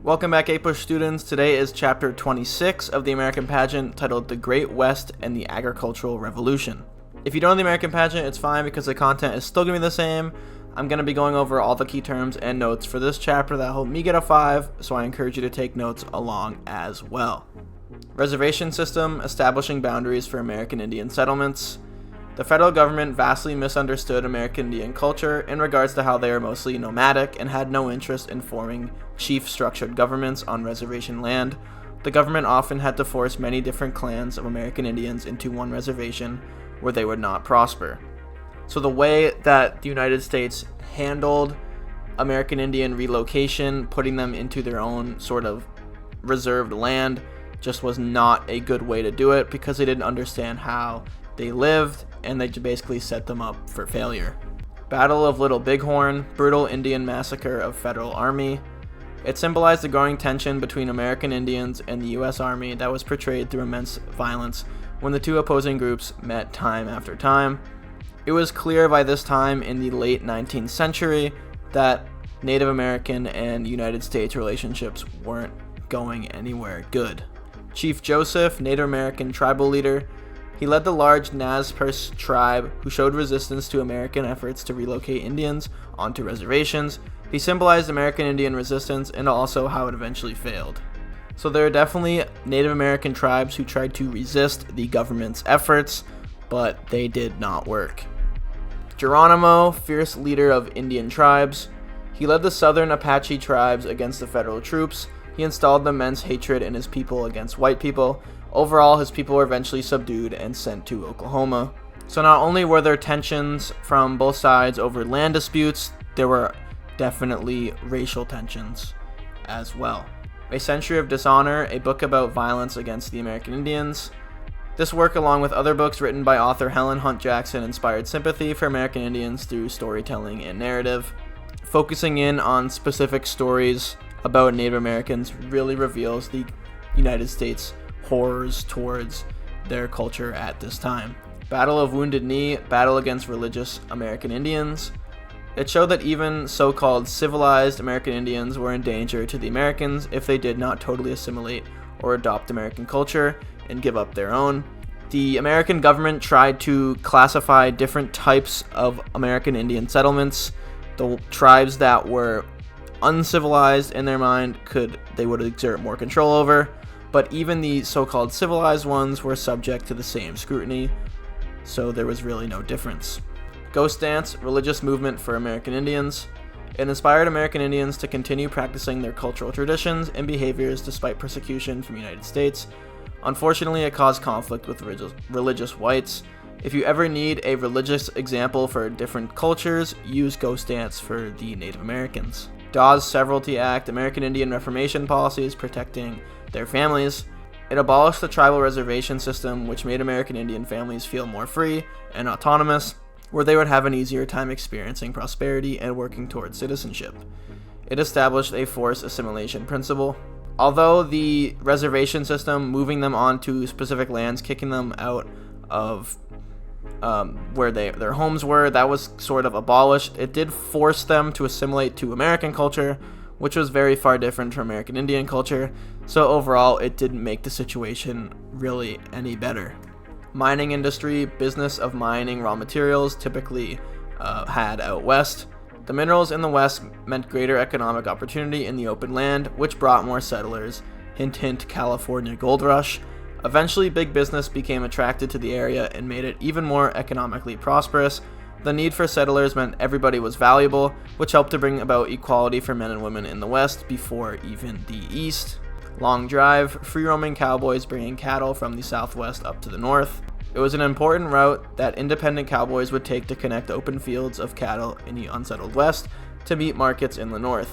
Welcome back, APUSH students. Today is chapter 26 of the American Pageant, titled The Great West and the Agricultural Revolution. If you don't know the American Pageant, it's fine because the content is still going to be the same. I'm going to be going over all the key terms and notes for this chapter that help me get a 5, so I encourage you to take notes along as well. Reservation system, establishing boundaries for American Indian settlements. The federal government vastly misunderstood American Indian culture in regards to how they are mostly nomadic and had no interest in forming chief-structured governments on reservation land. The government often had to force many different clans of American Indians into one reservation where they would not prosper. So the way that the United States handled American Indian relocation, putting them into their own sort of reserved land, just was not a good way to do it because they didn't understand how they lived, and they basically set them up for failure. Battle of Little Bighorn, brutal Indian massacre of Federal Army. It symbolized the growing tension between American Indians and the U.S. Army that was portrayed through immense violence when the two opposing groups met time after time. It was clear by this time in the late 19th century that Native American and United States relationships weren't going anywhere good. Chief Joseph, Native American tribal leader, he led the large Nez Perce tribe who showed resistance to American efforts to relocate Indians onto reservations. He symbolized American Indian resistance and also how it eventually failed. So there are definitely Native American tribes who tried to resist the government's efforts, but they did not work. Geronimo, fierce leader of Indian tribes. He led the southern Apache tribes against the federal troops. He installed the immense hatred in his people against white people. Overall, his people were eventually subdued and sent to Oklahoma. So not only were there tensions from both sides over land disputes, there were definitely racial tensions as well. A Century of Dishonor, a book about violence against the American Indians. This work, along with other books written by author Helen Hunt Jackson, inspired sympathy for American Indians through storytelling and narrative. Focusing in on specific stories about Native Americans really reveals the United States' horrors towards their culture at this time. Battle of Wounded Knee, battle against religious American Indians. It showed that even so-called civilized American Indians were in danger to the Americans if they did not totally assimilate or adopt American culture and give up their own. The American government tried to classify different types of American Indian settlements. The tribes that were uncivilized in their mind they would exert more control over, but even the so-called civilized ones were subject to the same scrutiny, so there was really no difference. Ghost Dance, religious movement for American Indians. It inspired American Indians to continue practicing their cultural traditions and behaviors despite persecution from the United States. Unfortunately, it caused conflict with religious whites. If you ever need a religious example for different cultures, use Ghost Dance for the Native Americans. Dawes Severalty Act, American Indian Reformation policies protecting their families. It abolished the tribal reservation system, which made American Indian families feel more free and autonomous, where they would have an easier time experiencing prosperity and working towards citizenship. It established a forced assimilation principle. Although the reservation system, moving them onto specific lands, kicking them out of where their homes were, that was sort of abolished. It did force them to assimilate to American culture, which was very far different from American Indian culture, so overall it didn't make the situation really any better. Mining industry, business of mining raw materials typically had out west. The minerals in the west meant greater economic opportunity in the open land, which brought more settlers. Hint hint, California gold rush. Eventually, big business became attracted to the area and made it even more economically prosperous. The need for settlers meant everybody was valuable, which helped to bring about equality for men and women in the West before even the East. Long drive, free-roaming cowboys bringing cattle from the Southwest up to the North. It was an important route that independent cowboys would take to connect open fields of cattle in the unsettled West to meet markets in the North.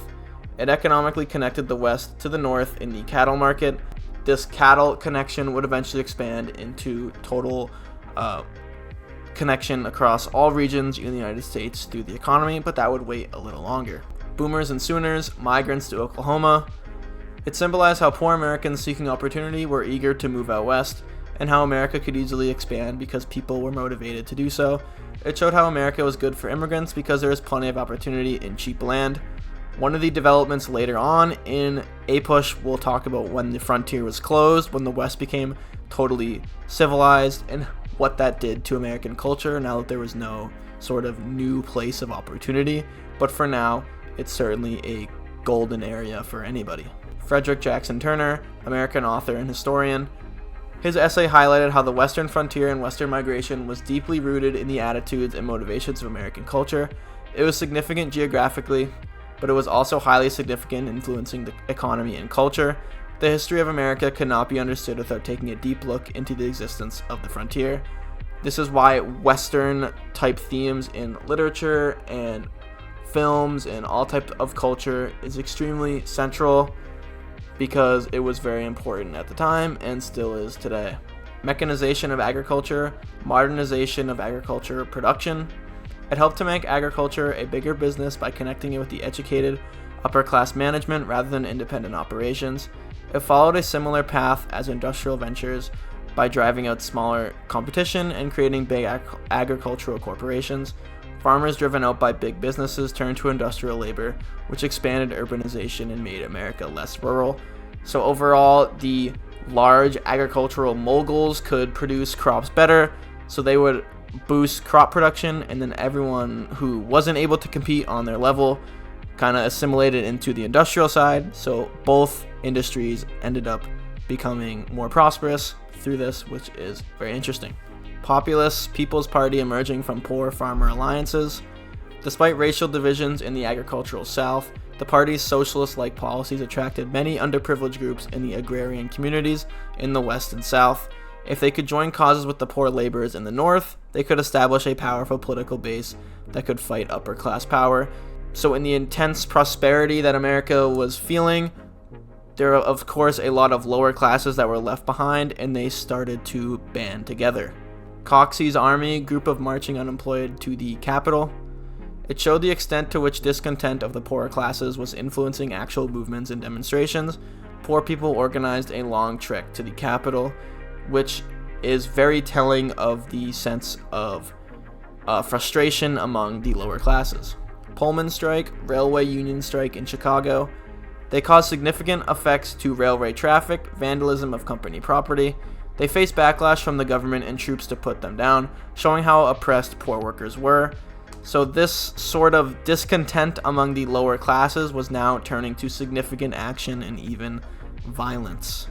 It economically connected the West to the North in the cattle market. This cattle connection would eventually expand into total connection across all regions in the United States through the economy, but that would wait a little longer. Boomers and Sooners, migrants to Oklahoma. It symbolized how poor Americans seeking opportunity were eager to move out west, and how America could easily expand because people were motivated to do so. It showed how America was good for immigrants because there was plenty of opportunity in cheap land. One of the developments later on in APUSH, we'll talk about when the frontier was closed, when the West became totally civilized, and what that did to American culture now that there was no sort of new place of opportunity. But for now, it's certainly a golden area for anybody. Frederick Jackson Turner, American author and historian, his essay highlighted how the Western frontier and Western migration was deeply rooted in the attitudes and motivations of American culture. It was significant geographically, but it was also highly significant, influencing the economy and culture. The history of America could not be understood without taking a deep look into the existence of the frontier. This is why Western type themes in literature and films and all types of culture is extremely central, because it was very important at the time and still is today. Mechanization of agriculture, modernization of agriculture production. It helped to make agriculture a bigger business by connecting it with the educated upper class management rather than independent operations. It followed a similar path as industrial ventures by driving out smaller competition and creating big agricultural corporations. Farmers driven out by big businesses turned to industrial labor, which expanded urbanization and made America less rural. So overall, the large agricultural moguls could produce crops better, so they would boost crop production, and then everyone who wasn't able to compete on their level kind of assimilated into the industrial side. So both industries ended up becoming more prosperous through this, which is very interesting. Populist People's Party emerging from poor farmer alliances. Despite racial divisions in the agricultural South, the party's socialist-like policies attracted many underprivileged groups in the agrarian communities in the West and South. If they could join causes with the poor laborers in the North, they could establish a powerful political base that could fight upper-class power. So in the intense prosperity that America was feeling, there are, of course, a lot of lower classes that were left behind, and they started to band together. Coxey's Army, group of marching unemployed to the capital. It showed the extent to which discontent of the poorer classes was influencing actual movements and demonstrations. Poor people organized a long trek to the capital, which is very telling of the sense of frustration among the lower classes. Pullman strike, railway union strike in Chicago. They caused significant effects to railway traffic, vandalism of company property. They faced backlash from the government and troops to put them down, showing how oppressed poor workers were. So this sort of discontent among the lower classes was now turning to significant action and even violence.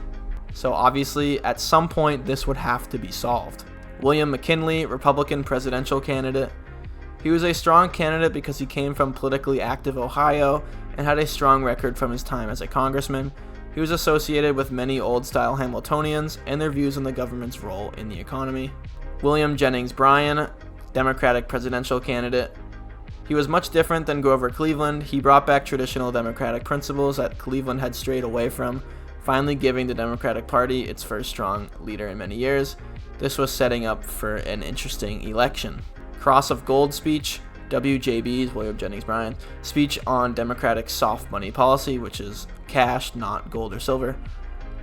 So obviously, at some point, this would have to be solved. William McKinley, Republican presidential candidate. He was a strong candidate because he came from politically active Ohio and had a strong record from his time as a congressman. He was associated with many old-style Hamiltonians and their views on the government's role in the economy. William Jennings Bryan, Democratic presidential candidate. He was much different than Grover Cleveland. He brought back traditional Democratic principles that Cleveland had strayed away from, finally giving the Democratic Party its first strong leader in many years. This was setting up for an interesting election. Cross of Gold speech, WJB's, William Jennings Bryan, speech on Democratic soft money policy, which is cash, not gold or silver.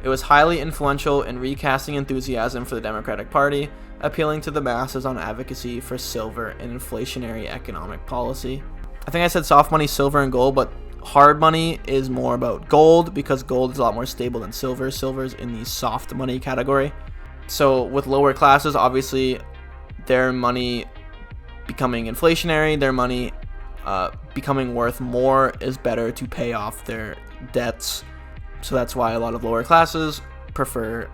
It was highly influential in recasting enthusiasm for the Democratic Party, appealing to the masses on advocacy for silver and inflationary economic policy. I think I said soft money, silver, and gold, but hard money is more about gold because gold is a lot more stable than silver. Silver is in the soft money category. So with lower classes, obviously, their money becoming inflationary, their money becoming worth more is better to pay off their debts. So that's why a lot of lower classes prefer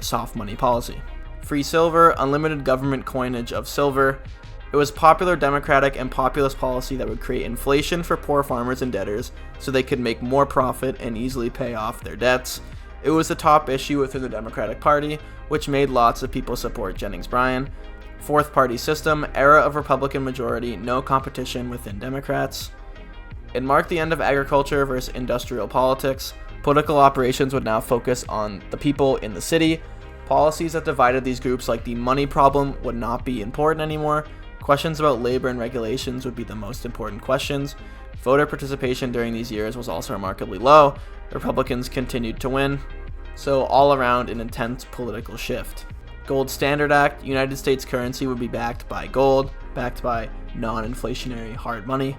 soft money policy. Free silver, unlimited government coinage of silver. It was popular Democratic and populist policy that would create inflation for poor farmers and debtors so they could make more profit and easily pay off their debts. It was the top issue within the Democratic Party, which made lots of people support Jennings Bryan. Fourth party system, era of Republican majority, no competition within Democrats. It marked the end of agriculture versus industrial politics. Political operations would now focus on the people in the city. Policies that divided these groups, like the money problem, would not be important anymore. Questions about labor and regulations would be the most important questions. Voter participation during these years was also remarkably low. Republicans continued to win. So all around an intense political shift. Gold Standard Act, United States currency would be backed by gold, backed by non-inflationary hard money.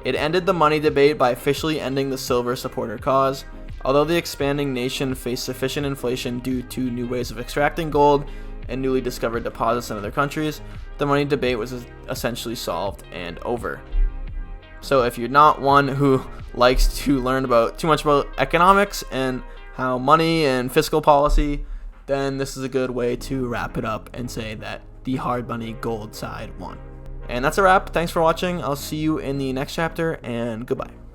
It ended the money debate by officially ending the silver supporter cause. Although the expanding nation faced sufficient inflation due to new ways of extracting gold and newly discovered deposits in other countries, the money debate was essentially solved and over. So if you're not one who likes to learn too much about economics and how money and fiscal policy, then this is a good way to wrap it up and say that the hard money gold side won. And that's a wrap. Thanks for watching. I'll see you in the next chapter, and goodbye.